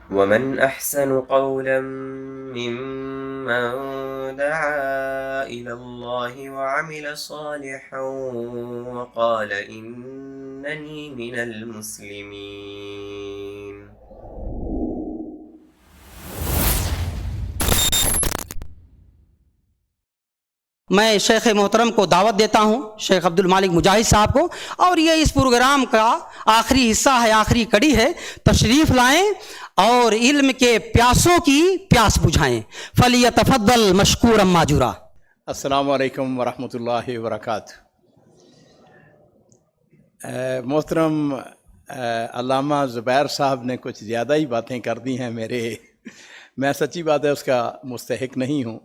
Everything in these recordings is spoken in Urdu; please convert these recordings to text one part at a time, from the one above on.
ومن أحسن قولا ممن دعا إلى الله وعمل صالحا وقال إنني من المسلمين. میں شیخ محترم کو دعوت دیتا ہوں، شیخ عبد المالک مجاہد صاحب کو، اور یہ اس پروگرام کا آخری حصہ ہے، آخری کڑی ہے، تشریف لائیں اور علم کے پیاسوں کی پیاس بجھائیں۔ فلیتفضل مشکورا ماجورا۔ السلام علیکم ورحمۃ اللہ وبرکاتہ۔ محترم علامہ زبیر صاحب نے کچھ زیادہ ہی باتیں کر دی ہیں میں سچی بات ہے اس کا مستحق نہیں ہوں۔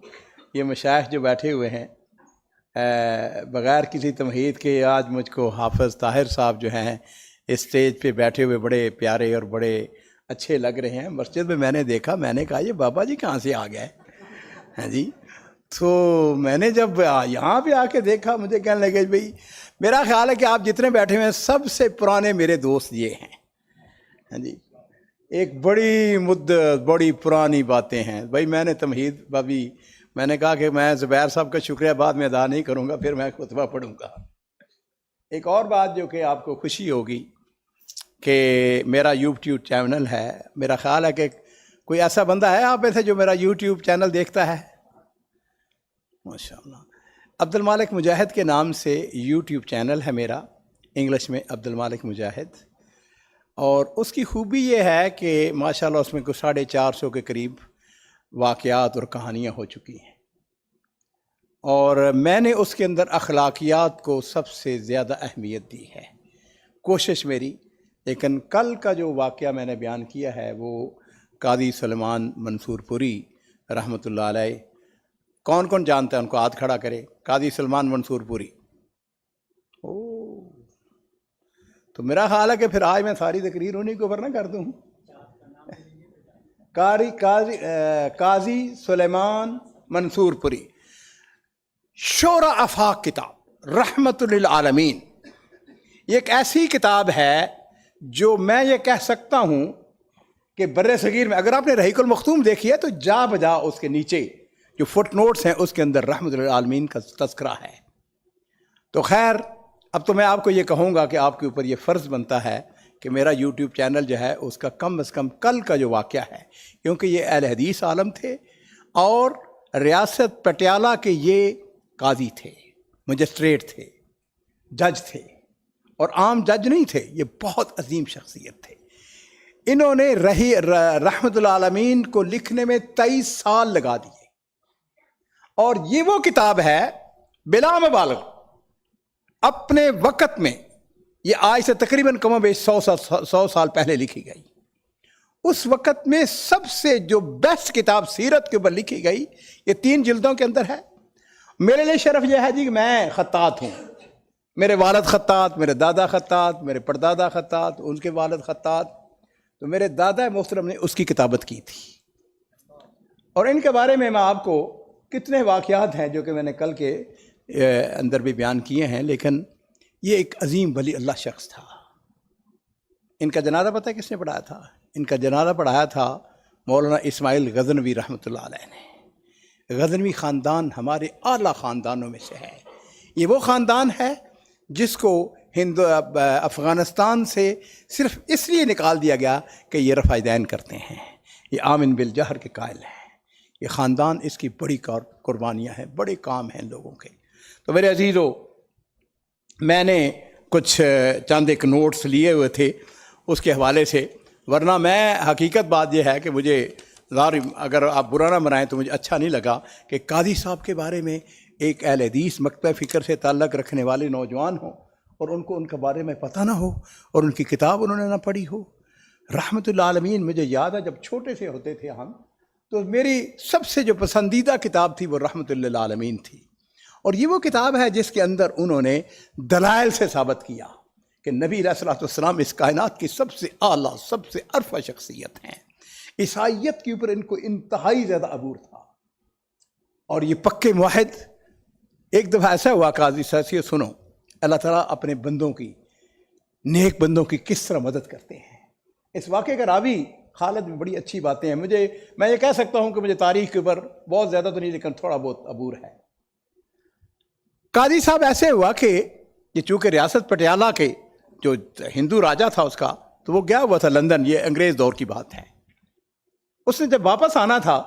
یہ مشائخ جو بیٹھے ہوئے ہیں بغیر کسی تمہید کے، آج مجھ کو حافظ طاہر صاحب جو ہیں اسٹیج پہ بیٹھے ہوئے بڑے پیارے اور بڑے اچھے لگ رہے ہیں۔ مسجد میں نے دیکھا، میں نے کہا یہ بابا جی کہاں سے آ گئے ہیں جی؟ تو میں نے جب یہاں پہ آ کے دیکھا، مجھے کہنے لگے بھائی میرا خیال ہے کہ آپ جتنے بیٹھے ہوئے ہیں سب سے پرانے میرے دوست یہ ہیں جی۔ ایک بڑی مدت، بڑی پرانی باتیں ہیں بھائی۔ میں نے تمہید بابی، میں نے کہا کہ میں زبیر صاحب کا شکریہ بعد میں ادا نہیں کروں گا، پھر میں خطبہ پڑھوں گا۔ ایک اور بات جو کہ آپ کو خوشی ہوگی کہ میرا یوٹیوب چینل ہے۔ میرا خیال ہے کہ کوئی ایسا بندہ ہے آپ میں سے جو میرا یوٹیوب چینل دیکھتا ہے؟ ماشاءاللہ۔ عبد المالک مجاہد کے نام سے یوٹیوب چینل ہے میرا، انگلش میں عبد المالک مجاہد، اور اس کی خوبی یہ ہے کہ ماشاءاللہ اس میں کوئی 450 کے قریب واقعات اور کہانیاں ہو چکی ہیں، اور میں نے اس کے اندر اخلاقیات کو سب سے زیادہ اہمیت دی ہے، کوشش میری۔ لیکن کل کا جو واقعہ میں نے بیان کیا ہے وہ قاضی سلیمان منصور پوری رحمۃ اللہ علیہ، کون کون جانتا ہے ان کو؟ ہاتھ کھڑا کرے۔ قاضی سلیمان منصور پوری۔ تو میرا خیال ہے کہ پھر آج میں ساری تقریر انہیں کے اوپر نہ کر دوں۔ قاضی سلیمان منصور پوری، شورا آفاق کتاب، رحمت للعالمین۔ یہ ایک ایسی کتاب ہے جو میں یہ کہہ سکتا ہوں کہ بر صغیر میں، اگر آپ نے رحیق المختوم دیکھی ہے تو جا بجا اس کے نیچے جو فٹ نوٹس ہیں اس کے اندر رحمت للعالمین کا تذکرہ ہے۔ تو خیر، اب تو میں آپ کو یہ کہوں گا کہ آپ کے اوپر یہ فرض بنتا ہے کہ میرا یوٹیوب چینل جو ہے اس کا کم از کم کل کا جو واقعہ ہے، کیونکہ یہ اہل حدیث عالم تھے اور ریاست پٹیالہ کے یہ قاضی تھے، مجسٹریٹ تھے، جج تھے، اور عام جج نہیں تھے، یہ بہت عظیم شخصیت تھے۔ انہوں نے رحمت العالمین کو لکھنے میں 23 سال لگا دیے، اور یہ وہ کتاب ہے بلا مبالغہ اپنے وقت میں، یہ آج سے تقریباً کم و بیش 100 سال پہلے لکھی گئی، اس وقت میں سب سے جو بیسٹ کتاب سیرت کے اوپر لکھی گئی، یہ 3 جلدوں کے اندر ہے۔ میرے لیے شرف یہ ہے جی کہ میں خطاط ہوں، میرے والد خطاط، میرے دادا خطاط، میرے پردادا خطاط، ان کے والد خطاط، تو میرے دادا محترم نے اس کی کتابت کی تھی، اور ان کے بارے میں آپ کو کتنے واقعات ہیں جو کہ میں نے کل کے اندر بھی بیان کیے ہیں، لیکن یہ ایک عظیم ولی اللہ شخص تھا۔ ان کا جنازہ پتہ ہے کس نے پڑھایا تھا؟ ان کا جنازہ پڑھایا تھا مولانا اسماعیل غزنوی رحمۃ اللہ علیہ نے۔ غزنوی خاندان ہمارے اعلیٰ خاندانوں میں سے ہے۔ یہ وہ خاندان ہے جس کو افغانستان سے صرف اس لیے نکال دیا گیا کہ یہ رفع دین کرتے ہیں، یہ آمن بالجہر کے قائل ہیں۔ یہ خاندان، اس کی بڑی قربانیاں ہیں، بڑے کام ہیں لوگوں کے۔ تو میرے عزیزو، میں نے کچھ چند ایک نوٹس لیے ہوئے تھے اس کے حوالے سے، ورنہ میں حقیقت بات یہ ہے کہ مجھے اگر آپ برا نہ منائیں تو مجھے اچھا نہیں لگا کہ قاضی صاحب کے بارے میں ایک اہل حدیث مکتبہ فکر سے تعلق رکھنے والے نوجوان ہوں اور ان کو ان کے بارے میں پتہ نہ ہو اور ان کی کتاب انہوں نے نہ پڑھی ہو۔ رحمت العالمین، مجھے یاد ہے جب چھوٹے سے ہوتے تھے ہم، تو میری سب سے جو پسندیدہ کتاب تھی وہ رحمت للعالمین تھی، اور یہ وہ کتاب ہے جس کے اندر انہوں نے دلائل سے ثابت کیا کہ نبی علیہ الصلوۃ والسلام اس کائنات کی سب سے اعلیٰ، سب سے عرفہ شخصیت ہیں۔ عیسائیت کے اوپر ان کو انتہائی زیادہ عبور تھا، اور یہ پکے موحد۔ ایک دفعہ ایسا ہوا قاضی صاحب، سنو اللہ تعالیٰ اپنے بندوں کی، نیک بندوں کی کس طرح مدد کرتے ہیں۔ اس واقعے کا راوی خالد میں بڑی اچھی باتیں ہیں. میں یہ کہہ سکتا ہوں کہ مجھے تاریخ کے اوپر بہت زیادہ تو نہیں لیکن تھوڑا بہت عبور ہے. قاضی صاحب ایسے ہوا کہ یہ چونکہ ریاست پٹیالہ کے جو ہندو راجا تھا اس کا تو وہ گیا ہوا تھا لندن، یہ انگریز دور کی بات ہے. اس نے جب واپس آنا تھا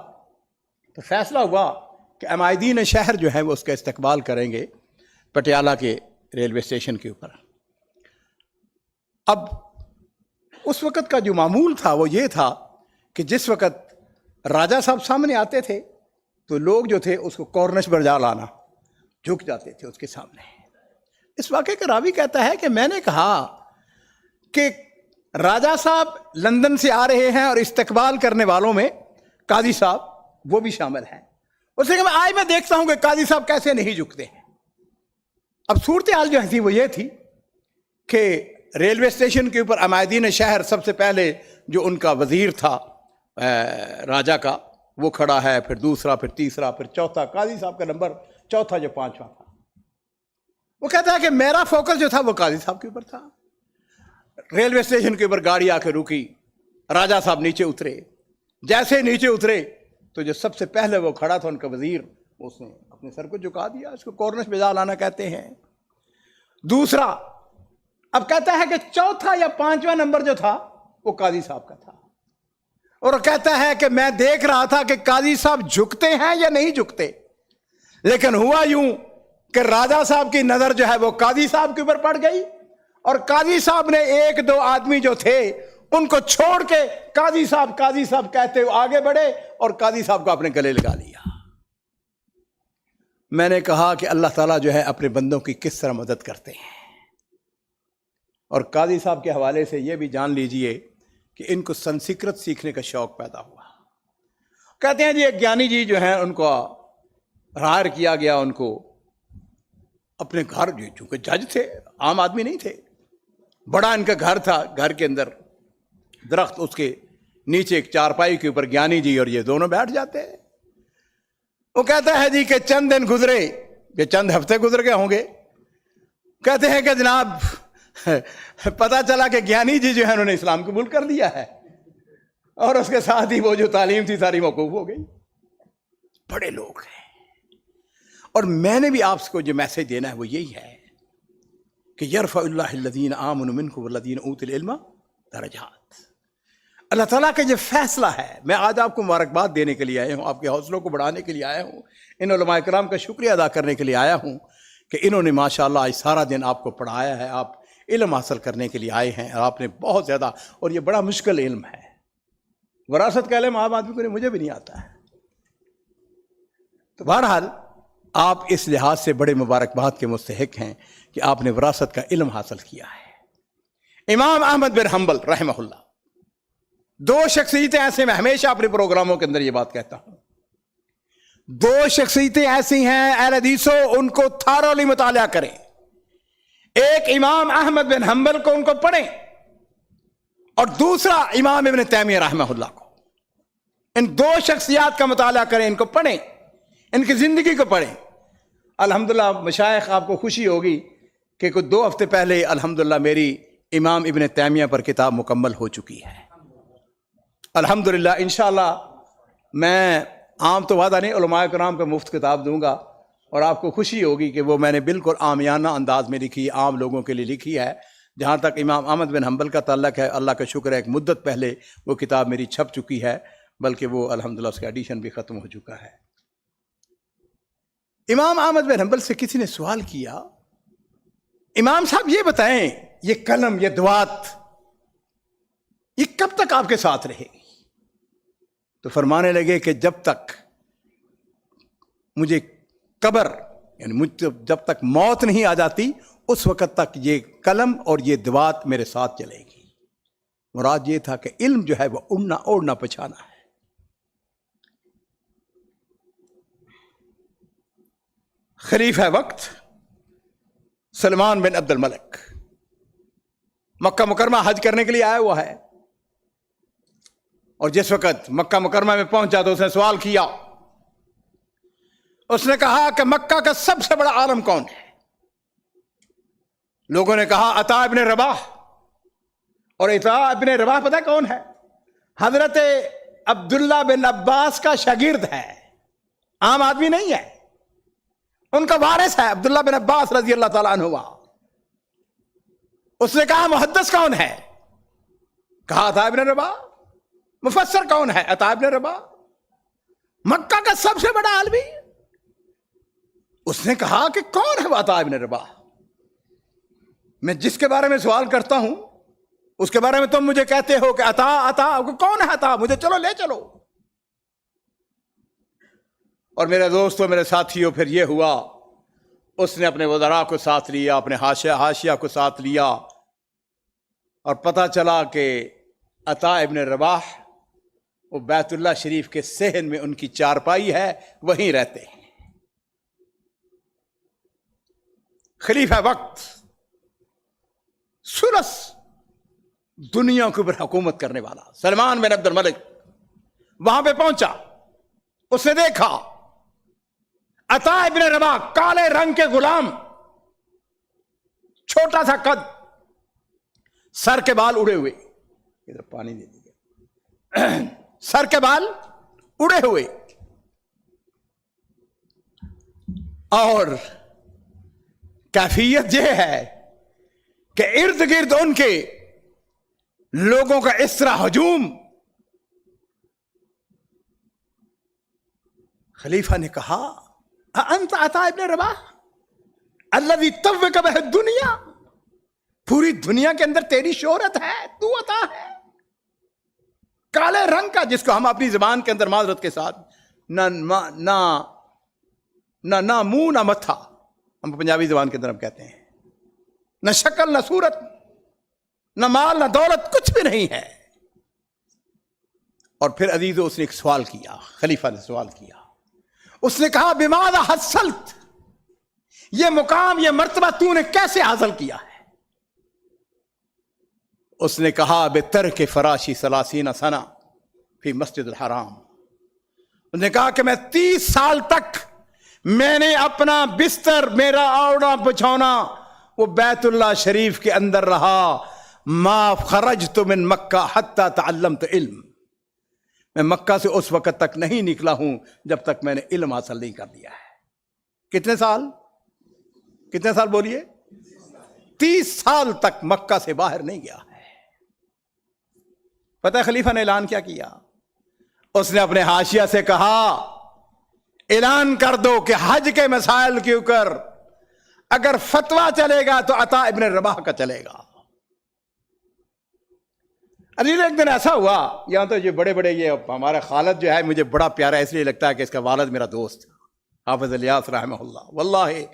تو فیصلہ ہوا کہ عمائدین شہر جو ہیں وہ اس کا استقبال کریں گے پٹیالہ کے ریلوے اسٹیشن کے اوپر. اب اس وقت کا جو معمول تھا وہ یہ تھا کہ جس وقت راجا صاحب سامنے آتے تھے تو لوگ جو تھے اس کو کورنش برجا لانا، جھک جاتے تھے اس کے سامنے. اس واقعے کا راوی کہتا ہے کہ میں نے کہا کہ راجا صاحب لندن سے آ رہے ہیں اور استقبال کرنے والوں میں قاضی صاحب وہ بھی شامل ہیں. اس نے کہا آج میں دیکھتا ہوں کہ قاضی صاحب کیسے نہیں جھکتے ہیں. اب صورتحال جو تھی وہ یہ تھی کہ ریلوے اسٹیشن کے اوپر عمائدین شہر سب سے پہلے جو ان کا وزیر تھا راجا کا وہ کھڑا ہے، پھر دوسرا، پھر تیسرا، پھر چوتھا. قاضی صاحب کا نمبر چوتھا جو پانچواں تھا. وہ کہتا ہے کہ میرا فوکس جو تھا وہ قاضی صاحب کے اوپر تھا. ریلوے اسٹیشن کے اوپر گاڑی آ کے رکی، راجا صاحب نیچے اترے. جیسے نیچے اترے تو جو سب سے پہلے وہ کھڑا تھا ان کا وزیر، اس نے اپنے سر کو جھکا دیا. اس کو کورنش بجا لانا کہتے ہیں. دوسرا اب کہتا ہے کہ چوتھا یا پانچواں نمبر جو تھا وہ قاضی صاحب کا تھا. اور کہتا ہے کہ میں دیکھ رہا تھا کہ قاضی صاحب جھکتے ہیں یا نہیں جھکتے، لیکن ہوا یوں کہ راجا صاحب کی نظر جو ہے وہ قاضی صاحب کے اوپر پڑ گئی اور قاضی صاحب نے ایک دو آدمی جو تھے ان کو چھوڑ کے قاضی صاحب کہتے ہوئے آگے بڑھے اور قاضی صاحب کو اپنے گلے لگا لیا. میں نے کہا کہ اللہ تعالیٰ جو ہے اپنے بندوں کی کس طرح مدد کرتے ہیں. اور قاضی صاحب کے حوالے سے یہ بھی جان لیجئے کہ ان کو سنسکرت سیکھنے کا شوق پیدا ہوا. کہتے ہیں جی ایک گیانی جی جو ہیں ان کو ہائر کیا گیا، ان کو اپنے گھر، چونکہ جج تھے، عام آدمی نہیں تھے، بڑا ان کا گھر تھا. گھر کے اندر درخت، اس کے نیچے ایک چارپائی کے اوپر گیانی جی اور یہ دونوں بیٹھ جاتے ہیں. وہ کہتا ہے جی کہ چند دن گزرے، یہ چند ہفتے گزر گئے ہوں گے. کہتے ہیں کہ جناب پتا چلا کہ گیانی جی جو ہے انہوں نے اسلام قبول کر لیا ہے اور اس کے ساتھ ہی وہ جو تعلیم تھی ساری موقوف ہو گئی. بڑے لوگ ہیں. اور میں نے بھی آپ کو جو میسج دینا ہے وہ یہی ہے کہ یرفع اللہ الذین آمنوا منکم والذین اوتوا العلم درجات. اللہ تعالیٰ کا جو فیصلہ ہے، میں آج آپ کو مبارکباد دینے کے لیے آیا ہوں، آپ کے حوصلوں کو بڑھانے کے لیے آیا ہوں، ان علماء کرام کا شکریہ ادا کرنے کے لیے آیا ہوں کہ انہوں نے ماشاءاللہ آج سارا دن آپ کو پڑھایا ہے. آپ علم حاصل کرنے کے لیے آئے ہیں اور آپ نے بہت زیادہ، اور یہ بڑا مشکل علم ہے. وراثت کا علم عام آدمی کو نہیں، مجھے بھی نہیں آتا ہے. تو بہرحال آپ اس لحاظ سے بڑے مبارکباد کے مستحق ہیں کہ آپ نے وراثت کا علم حاصل کیا ہے. امام احمد بن حنبل رحمہ اللہ، دو شخصیتیں ایسے، میں ہمیشہ اپنے پروگراموں کے اندر یہ بات کہتا ہوں، دو شخصیتیں ایسی ہیں اہل حدیثوں، ان کو تھارولی مطالعہ کریں. ایک امام احمد بن حنبل کو ان کو پڑھیں اور دوسرا امام ابن تیمیہ رحمہ اللہ کو. ان دو شخصیات کا مطالعہ کریں، ان کو پڑھیں، ان کی زندگی کو پڑھیں. الحمدللہ مشائخ آپ کو خوشی ہوگی کہ کچھ 2 ہفتے پہلے الحمدللہ میری امام ابن تیمیہ پر کتاب مکمل ہو چکی ہے. الحمدللہ انشاءاللہ میں عام تو وعدہ نہیں، علماء کرام کو مفت کتاب دوں گا اور آپ کو خوشی ہوگی کہ وہ میں نے بالکل عامیانہ انداز میں لکھی، عام لوگوں کے لیے لکھی ہے. جہاں تک امام احمد بن حنبل کا تعلق ہے، اللہ کا شکر ہے ایک مدت پہلے وہ کتاب میری چھپ چکی ہے، بلکہ وہ الحمدللہ اس کا ایڈیشن بھی ختم ہو چکا ہے. امام احمد بن حنبل سے کسی نے سوال کیا، امام صاحب یہ بتائیں یہ قلم، یہ دوات، یہ کب تک آپ کے ساتھ رہے گی؟ تو فرمانے لگے کہ جب تک مجھے قبر، یعنی جب تک موت نہیں آ جاتی اس وقت تک یہ قلم اور یہ دوات میرے ساتھ چلے گی. مراد یہ تھا کہ علم جو ہے وہ اڑنا پچھانا ہے. خلیفہ وقت سلمان بن عبد الملک مکہ مکرمہ حج کرنے کے لیے آیا ہوا ہے، اور جس وقت مکہ مکرمہ میں پہنچا تو اس نے سوال کیا. اس نے کہا کہ مکہ کا سب سے بڑا عالم کون ہے؟ لوگوں نے کہا عطا ابن رباح. اور عطا ابن رباح پتہ کون ہے؟ حضرت عبداللہ بن عباس کا شاگرد ہے، عام آدمی نہیں ہے، ان کا وارث ہے عبداللہ بن عباس رضی اللہ تعالیٰ عنہ۔ اس نے کہا محدث کون ہے؟ کہا عطا ابن رباح۔ مفسر کون ہے؟ عطا ابن رباح، مکہ کا سب سے بڑا عالمی۔ اس نے کہا کہ کون ہے وہ عطا ابن رباح؟ میں جس کے بارے میں سوال کرتا ہوں اس کے بارے میں تم مجھے کہتے ہو کہ عطا عطا، کون ہے عطا؟ مجھے چلو لے چلو۔ اور میرے دوستوں، میرے ساتھیوں، پھر یہ ہوا، اس نے اپنے وزراء کو ساتھ لیا، اپنے حاشیہ کو ساتھ لیا، اور پتہ چلا کہ عطا ابن رباح وہ بیت اللہ شریف کے صحن میں ان کی چارپائی ہے، وہیں رہتے ہیں۔ خلیفہ وقت، ثلث دنیا کے اوپر حکومت کرنے والا سلمان بن عبد الملک وہاں پہ پہنچا۔ اس نے دیکھا عطا ابن رباح، کالے رنگ کے غلام، چھوٹا سا قد، سر کے بال اڑے ہوئے، ادھر پانی دے دیجیے، سر کے بال اڑے ہوئے، اور کیفیت یہ ہے کہ ارد گرد ان کے لوگوں کا اس طرح ہجوم۔ خلیفہ نے کہا انت عطا ابن رباح الذی طوق بہ الدنیا، پوری دنیا کے اندر تیری شہرت ہے، تو عطا ہے، کالے رنگ کا، جس کو ہم اپنی زبان کے اندر معذرت کے ساتھ نہ منہ نہ متھا، ہم پنجابی زبان کے اندر ہم کہتے ہیں، نہ شکل نہ صورت نہ مال نہ دولت، کچھ بھی نہیں ہے۔ اور پھر عزیزو اس نے ایک سوال کیا، خلیفہ نے سوال کیا، اس نے کہا بماذا حصلت، یہ مقام یہ مرتبہ تو نے کیسے حاصل کیا ہے؟ اس نے کہا بترک فراشی 30 سنہ فی مسجد الحرام، اس نے کہا کہ میں 30 سال تک میں نے اپنا بستر، میرا اوڑا بچھونا وہ بیت اللہ شریف کے اندر رہا، ما خرجت من مکہ حتی تعلمت علم، میں مکہ سے اس وقت تک نہیں نکلا ہوں جب تک میں نے علم حاصل نہیں کر لیا ہے۔ کتنے سال بولیے؟ 30 سال تک مکہ سے باہر نہیں گیا ہے۔ پتہ ہے خلیفہ نے اعلان کیا کیا؟ اس نے اپنے حاشیہ سے کہا اعلان کر دو کہ حج کے مسائل کے اوپر اگر فتویٰ چلے گا تو عطا ابن رباح کا چلے گا۔ عزیز ایک دن ایسا ہوا، یہاں تو یہ بڑے بڑے، یہ ہمارا خالد جو ہے مجھے بڑا پیارا اس لیے لگتا ہے کہ اس کا والد میرا دوست حافظ الیاس رحمہ اللہ، واللہ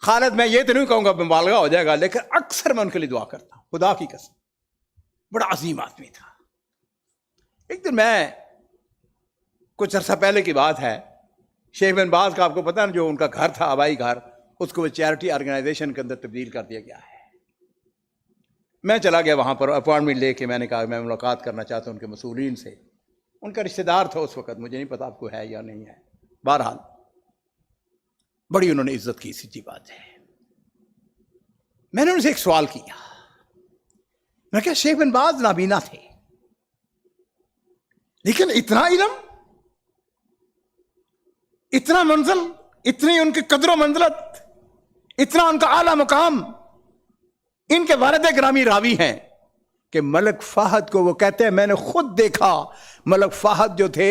خالد میں یہ تو نہیں کہوں گا مبالغہ ہو جائے گا، لیکن اکثر میں ان کے لیے دعا کرتا ہوں، خدا کی قسم، بڑا عظیم آدمی تھا۔ ایک دن میں، کچھ عرصہ پہلے کی بات ہے، شیخ بن باز کا آپ کو پتہ ہے جو ان کا گھر تھا، آبائی گھر، اس کو وہ چیریٹی آرگنائزیشن کے اندر تبدیل کر دیا گیا ہے۔ میں چلا گیا وہاں پر اپوائنٹمنٹ لے کے، میں نے کہا میں ملاقات کرنا چاہتا ہوں ان کے مسئولین سے۔ ان کا رشتہ دار تھا اس وقت، مجھے نہیں پتا آپ کو ہے یا نہیں ہے، بہرحال بڑی انہوں نے عزت کی، سچی بات ہے۔ میں نے ان سے ایک سوال کیا، میں کہا شیخ بن باز نابینا تھے، لیکن اتنا علم، اتنا منزل، اتنی ان کی قدر و منزلت، اتنا ان کا اعلیٰ مقام، ان کے والد گرامی راوی ہیں کہ ملک فہد کو وہ کہتے ہیں میں نے خود دیکھا، ملک فہد جو تھے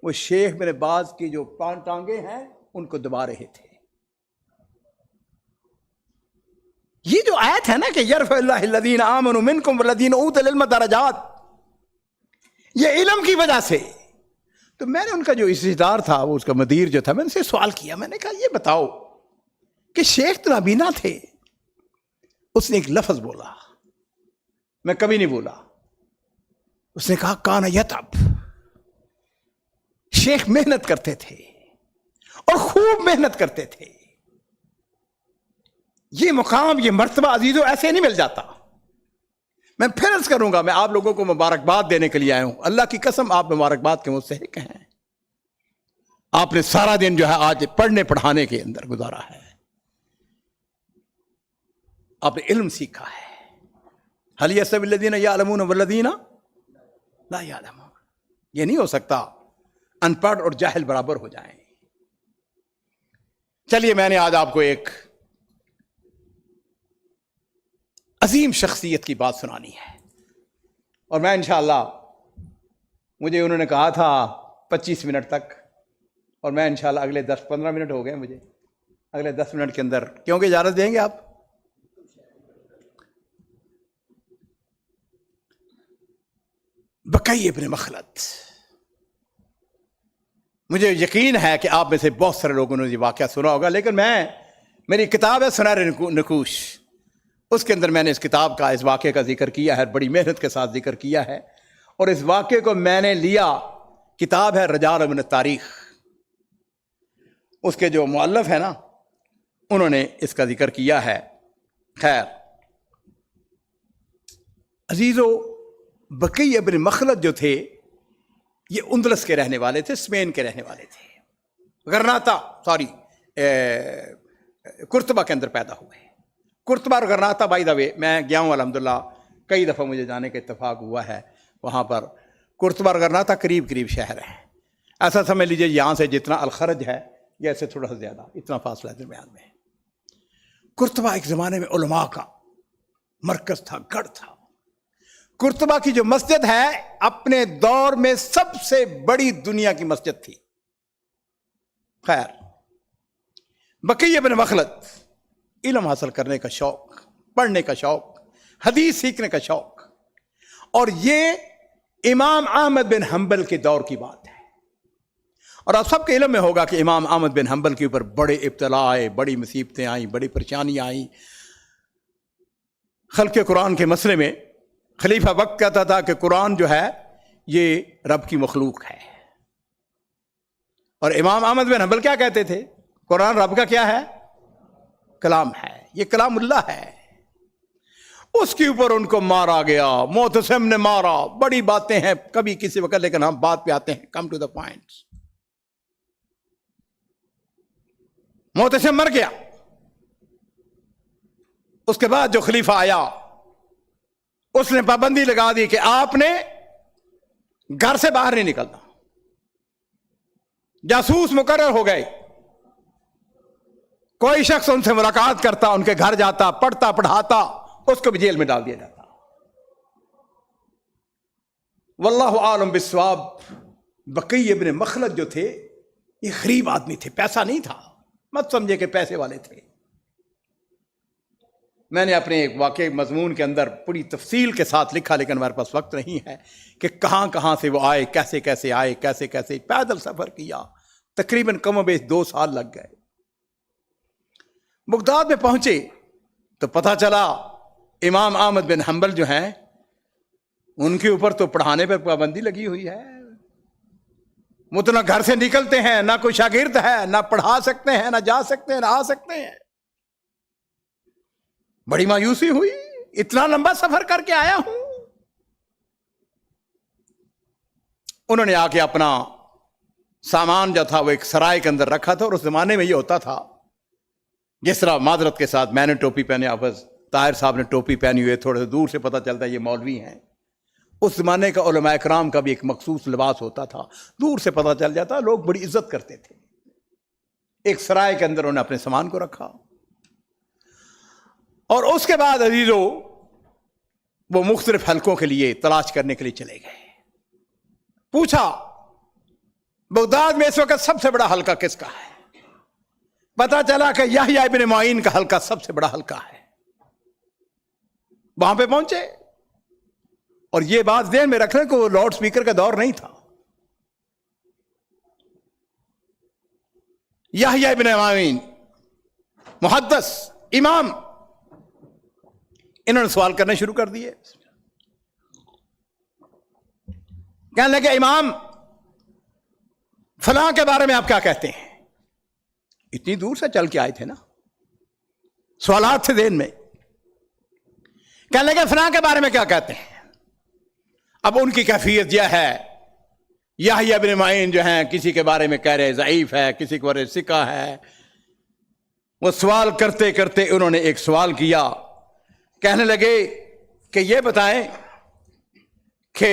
وہ شیخ بن باز کی جو ٹانگیں ہیں ان کو دبا رہے تھے۔ یہ جو آیت ہے نا کہ یرفع اللہ الذین آمنوا منکم والذین اوتوا العلم درجات، یہ علم کی وجہ سے۔ تو میں نے ان کا جو عزیزدار تھا، وہ اس کا مدیر جو تھا، میں ان سے سوال کیا، میں نے کہا یہ بتاؤ کہ شیخ تو نابینا تھے۔ اس نے ایک لفظ بولا، میں کبھی نہیں بولا، اس نے کہا کان یتعب، شیخ محنت کرتے تھے اور خوب محنت کرتے تھے۔ یہ مقام، یہ مرتبہ عزیزو ایسے نہیں مل جاتا۔ میں پھر عرض کروں گا، میں آپ لوگوں کو مبارکباد دینے کے لیے آیا ہوں، اللہ کی قسم آپ مبارکباد کے مستحق ہیں۔ آپ نے سارا دن جو ہے آج پڑھنے پڑھانے کے اندر گزارا ہے، آپ نے علم سیکھا ہے۔ حل یستوی الذین یعلمون والذین، لا یعلمون، یہ نہیں ہو سکتا ان پڑھ اور جاہل برابر ہو جائیں۔ چلیے میں نے آج آپ کو ایک عظیم شخصیت کی بات سنانی ہے، اور میں انشاءاللہ، مجھے انہوں نے کہا تھا 25 منٹ تک، اور میں انشاءاللہ اگلے 10-15 منٹ ہو گئے مجھے، اگلے 10 منٹ کے اندر کیونکہ اجازت دیں گے آپ؟ بقی ابن مخلد، مجھے یقین ہے کہ آپ میں سے بہت سارے لوگوں نے یہ واقعہ سنا ہوگا، لیکن میری کتاب ہے سنار نقوش، اس کے اندر میں نے اس کتاب کا، اس واقعے کا ذکر کیا ہے، بڑی محنت کے ساتھ ذکر کیا ہے، اور اس واقعے کو میں نے لیا، کتاب ہے رجال من التاریخ، اس کے جو مؤلف ہے نا انہوں نے اس کا ذکر کیا ہے۔ خیر عزیزو، بقی ابن مخلد جو تھے یہ اندلس کے رہنے والے تھے، اسپین کے رہنے والے تھے، قرطبہ کے اندر پیدا ہوئے۔ قرطبہ اور غرناطہ، بائی دا وے، میں گیا ہوں الحمدللہ، کئی دفعہ مجھے جانے کا اتفاق ہوا ہے وہاں پر۔ قرطبہ اور غرناطہ قریب قریب شہر ہیں، ایسا سمجھ لیجیے یہاں سے جتنا الخرج ہے یہ ایسے تھوڑا سا زیادہ، اتنا فاصلہ درمیان میں ہے۔ قرطبہ ایک زمانے میں علماء کا مرکز تھا، گڑھ تھا۔ قرطبہ کی جو مسجد ہے اپنے دور میں سب سے بڑی دنیا کی مسجد تھی۔ خیر بقی ابن مخلد، علم حاصل کرنے کا شوق، پڑھنے کا شوق، حدیث سیکھنے کا شوق، اور یہ امام احمد بن حنبل کے دور کی بات ہے، اور آپ سب کے علم میں ہوگا کہ امام احمد بن حنبل کے اوپر بڑے ابتلا آئے، بڑی مصیبتیں آئیں، بڑی پریشانیاں آئیں۔ خلق قرآن کے مسئلے میں خلیفہ وقت کہتا تھا کہ قرآن جو ہے یہ رب کی مخلوق ہے، اور امام احمد بن حنبل کیا کہتے تھے؟ قرآن رب کا کیا ہے؟ کلام ہے، یہ کلام اللہ ہے۔ اس کے اوپر ان کو مارا گیا، معتصم نے مارا، بڑی باتیں ہیں کبھی کسی وقت، لیکن ہم بات پہ آتے ہیں، come to the point. Mutasim مر گیا، اس کے بعد جو خلیفہ آیا اس نے پابندی لگا دی کہ آپ نے گھر سے باہر نہیں نکلنا۔ جاسوس مقرر ہو گئے، کوئی شخص ان سے ملاقات کرتا، ان کے گھر جاتا، پڑھتا پڑھاتا، اس کو بھی جیل میں ڈال دیا جاتا۔ واللہ عالم بالصواب۔ بقی ابن مخلد جو تھے یہ غریب آدمی تھے، پیسہ نہیں تھا، مت سمجھے کہ پیسے والے تھے۔ میں نے اپنے ایک واقعے مضمون کے اندر پوری تفصیل کے ساتھ لکھا، لیکن ہمارے پاس وقت نہیں ہے کہ کہاں کہاں سے وہ آئے، کیسے کیسے آئے، کیسے کیسے پیدل سفر کیا، تقریباً کم و بیش 2 سال لگ گئے۔ بغداد میں پہنچے تو پتہ چلا امام احمد بن حنبل جو ہیں ان کے اوپر تو پڑھانے پر پابندی لگی ہوئی ہے، وہ تو نہ گھر سے نکلتے ہیں، نہ کوئی شاگرد ہے، نہ پڑھا سکتے ہیں، نہ جا سکتے ہیں، نہ آ سکتے ہیں۔ بڑی مایوسی ہوئی، اتنا لمبا سفر کر کے آیا ہوں۔ انہوں نے آ کے اپنا سامان جو تھا وہ ایک سرائے کے اندر رکھا تھا، اور اس زمانے میں یہ ہوتا تھا جس طرح معذرت کے ساتھ میں نے ٹوپی پہنے، حافظ طاہر صاحب نے ٹوپی پہنی ہوئی ہے، تھوڑے سے دور سے پتہ چلتا ہے یہ مولوی ہیں۔ اس زمانے کا علماء کرام کا بھی ایک مخصوص لباس ہوتا تھا، دور سے پتہ چل جاتا، لوگ بڑی عزت کرتے تھے۔ ایک سرائے کے اندر انہوں نے اپنے سامان کو رکھا، اور اس کے بعد عزیزو وہ مختلف حلقوں کے لیے تلاش کرنے کے لیے چلے گئے۔ پوچھا بغداد میں اس وقت سب سے بڑا حلقہ کس کا ہے؟ پتا چلا کہ یحییٰ ابن معین کا حلقہ سب سے بڑا حلقہ ہے۔ وہاں پہ پہنچے، اور یہ بات ذہن میں رکھنے کو لاؤڈ سپیکر کا دور نہیں تھا۔ یحییٰ ابن معین محدث امام، انہوں نے سوال کرنے شروع کر دیے۔ کہنے لگے امام فلاں کے بارے میں آپ کیا کہتے ہیں؟ اتنی دور سے چل کے آئے تھے نا، سوالات تھے ذہن میں۔ کہنے لگے فلاں کے بارے میں کیا کہتے ہیں؟ اب ان کی کیفیت یہ ہے، یحییٰ ابن معین جو ہیں کسی کے بارے میں کہہ رہے ضعیف ہے، کسی کے بارے میں ثقہ ہے۔ وہ سوال کرتے کرتے انہوں نے ایک سوال کیا، کہنے لگے کہ یہ بتائیں کہ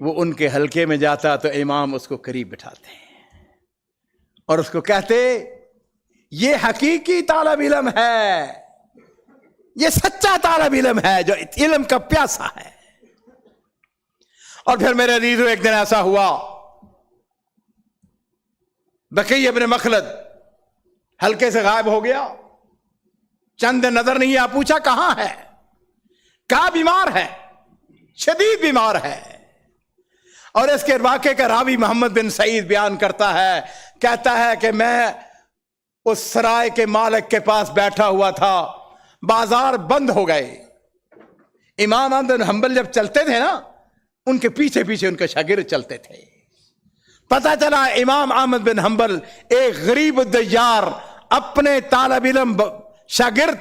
وہ ان کے حلقے میں جاتا تو امام اس کو قریب بٹھاتے اور اس کو کہتے یہ حقیقی طالب علم ہے، یہ سچا طالب علم ہے جو علم کا پیاسا ہے۔ اور پھر میرے عزیزو ایک دن ایسا ہوا، بقی ابن مخلد حلقے سے غائب ہو گیا، چند دن نظر نہیں آیا، پوچھا کہاں ہے؟ کہا بیمار ہے، شدید بیمار ہے۔ اور اس کے واقعے کا راوی محمد بن سعید بیان کرتا ہے، کہتا ہے کہ میں اس سرائے کے مالک کے پاس بیٹھا ہوا تھا، بازار بند ہو گئے، امام احمد بن حنبل جب چلتے تھے نا ان کے پیچھے پیچھے ان کے شاگرد چلتے تھے۔ پتہ چلا امام احمد بن حنبل ایک غریب الدیار اپنے طالب علم شاگرد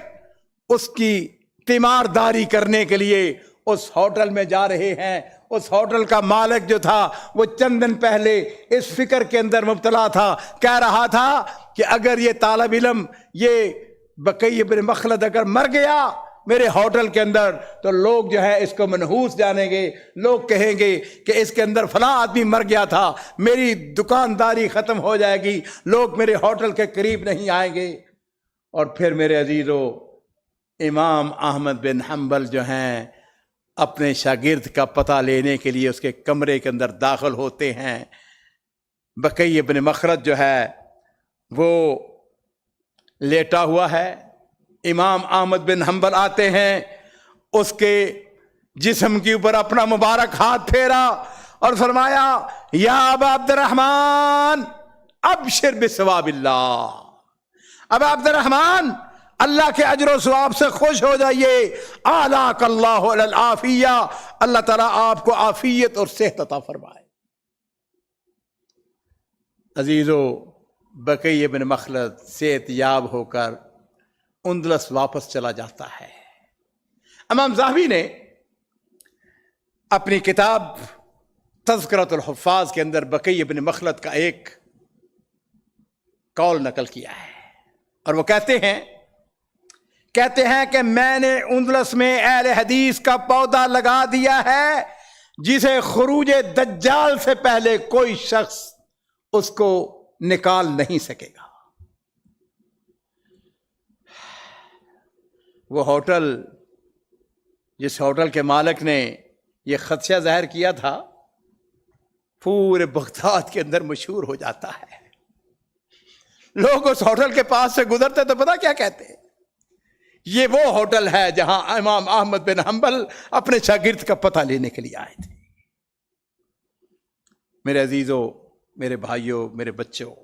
اس کی تیمارداری کرنے کے لیے اس ہوٹل میں جا رہے ہیں۔ اس ہوٹل کا مالک جو تھا وہ چند دن پہلے اس فکر کے اندر مبتلا تھا، کہہ رہا تھا کہ اگر یہ طالب علم یہ بقی بن مخلد اگر مر گیا میرے ہوٹل کے اندر تو لوگ جو ہے اس کو منحوس جانیں گے، لوگ کہیں گے کہ اس کے اندر فلاں آدمی مر گیا تھا، میری دکانداری ختم ہو جائے گی، لوگ میرے ہوٹل کے قریب نہیں آئیں گے۔ اور پھر میرے عزیزو امام احمد بن حنبل جو ہیں اپنے شاگرد کا پتہ لینے کے لیے اس کے کمرے کے اندر داخل ہوتے ہیں۔ بقی بن مخلد جو ہے وہ لیٹا ہوا ہے، امام احمد بن حنبل آتے ہیں، اس کے جسم کے اوپر اپنا مبارک ہاتھ پھیرا اور فرمایا یا ابا عبد الرحمن ابشر بثواب اللہ، ابا عبد الرحمن اللہ کے اجر و ثواب سے خوش ہو جائیے، اعلاک اللہ علی العافیہ، اللہ تعالیٰ آپ کو عافیت اور صحت عطا فرمائے۔ عزیزو بقی بن مخلد صحت یاب ہو کر اندلس واپس چلا جاتا ہے۔ امام ذہبی نے اپنی کتاب تذکرۃ الحفاظ کے اندر بقی بن مخلد کا ایک قول نقل کیا ہے اور وہ کہتے ہیں کہ میں نے اندلس میں اہل حدیث کا پودا لگا دیا ہے جسے خروج دجال سے پہلے کوئی شخص اس کو نکال نہیں سکے گا۔ وہ ہوٹل جس ہوٹل کے مالک نے یہ خدشہ ظاہر کیا تھا پورے بغداد کے اندر مشہور ہو جاتا ہے۔ لوگ اس ہوٹل کے پاس سے گزرتے تو پتہ کیا کہتے ہیں؟ یہ وہ ہوٹل ہے جہاں امام احمد بن حنبل اپنے شاگرد کا پتہ لینے کے لیے آئے تھے۔ میرے عزیزوں، میرے بھائیوں، میرے بچوں،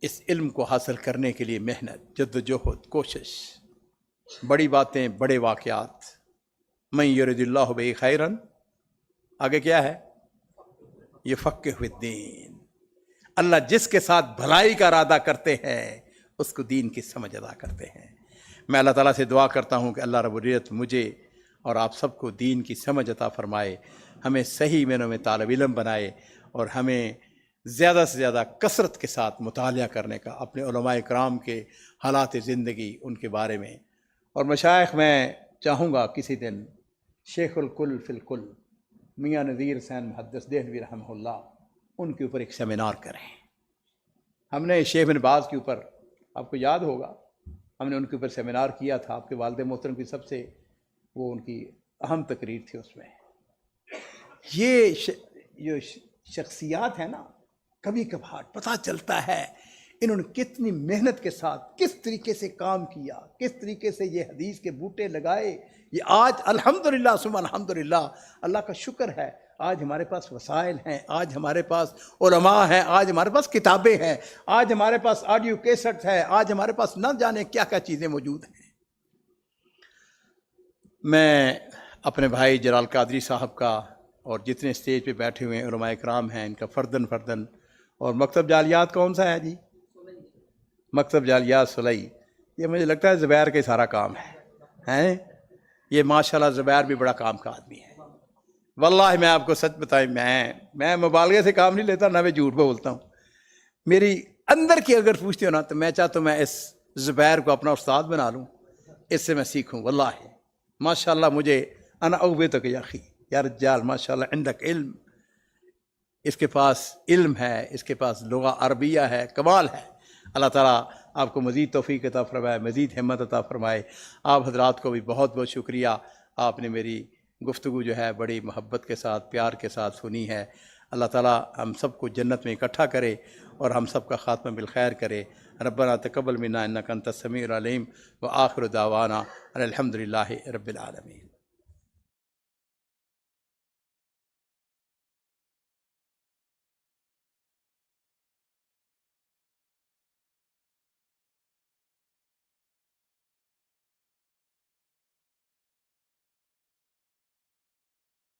اس علم کو حاصل کرنے کے لیے محنت، جدوجہد، کوشش، بڑی باتیں، بڑے واقعات۔ من یرد اللہ بہ خیرا، آگے کیا ہے؟ یفقہ فی الدین۔ اللہ جس کے ساتھ بھلائی کا ارادہ کرتے ہیں اس کو دین کی سمجھ ادا کرتے ہیں۔ میں اللہ تعالیٰ سے دعا کرتا ہوں کہ اللہ رب العزت مجھے اور آپ سب کو دین کی سمجھ عطا فرمائے، ہمیں صحیح معنوں میں طالب علم بنائے اور ہمیں زیادہ سے زیادہ کثرت کے ساتھ مطالعہ کرنے کا، اپنے علماء کرام کے حالات زندگی ان کے بارے میں۔ اور مشائخ میں چاہوں گا کسی دن شیخ الکل فی الکل میاں نذیر حسین محدث دہلوی رحمہ اللہ ان کے اوپر ایک سیمینار کریں۔ ہم نے شیخ بن باز کے اوپر، آپ کو یاد ہوگا ہم نے ان کے اوپر سیمینار کیا تھا، آپ کے والد محترم کی سب سے وہ ان کی اہم تقریر تھی۔ اس میں یہ جو شخصیات ہیں نا، کبھی کبھار پتہ چلتا ہے انہوں نے کتنی محنت کے ساتھ کس طریقے سے کام کیا، کس طریقے سے یہ حدیث کے بوٹے لگائے۔ یہ آج الحمدللہ ثم الحمدللہ، اللہ کا شکر ہے، آج ہمارے پاس وسائل ہیں، آج ہمارے پاس علماء ہیں، آج ہمارے پاس کتابیں ہیں، آج ہمارے پاس آڈیو کیسٹ ہے، آج ہمارے پاس نہ جانے کیا کیا چیزیں موجود ہیں۔ میں اپنے بھائی جلال قادری صاحب کا اور جتنے اسٹیج پہ بیٹھے ہوئے علماء کرام ہیں ان کا فردن اور مکتب جالیات کون سا ہے جی؟ مکتب جالیات سلئی، یہ مجھے لگتا ہے زبیر کا سارا کام ہے۔ یہ ماشاءاللہ زبیر بھی بڑا کام کا آدمی ہے۔ واللہ میں آپ کو سچ بتائیں، میں مبالغے سے کام نہیں لیتا، نہ میں جھوٹ بولتا ہوں۔ میری اندر کی اگر پوچھتے ہو نا تو میں چاہتا ہوں میں اس زبیر کو اپنا استاد بنا لوں، اس سے میں سیکھوں۔ واللہ ماشاءاللہ مجھے انا اوبے تک یا اخی، یا رجال ماشاءاللہ عندک علم، اس کے پاس علم ہے، اس کے پاس لغہ عربیہ ہے، کمال ہے۔ اللہ تعالیٰ آپ کو مزید توفیق عطا فرمائے، مزید ہمت عطا فرمائے۔ آپ حضرات کو بھی بہت بہت شکریہ، آپ نے میری گفتگو جو ہے بڑی محبت کے ساتھ، پیار کے ساتھ سنی ہے۔ اللہ تعالیٰ ہم سب کو جنت میں اکٹھا کرے اور ہم سب کا خاتمہ بالخیر کرے۔ ربنا تقبل منا انک انت السمیع العلیم وآخر دعوانا ان الحمد للہ رب العالمین۔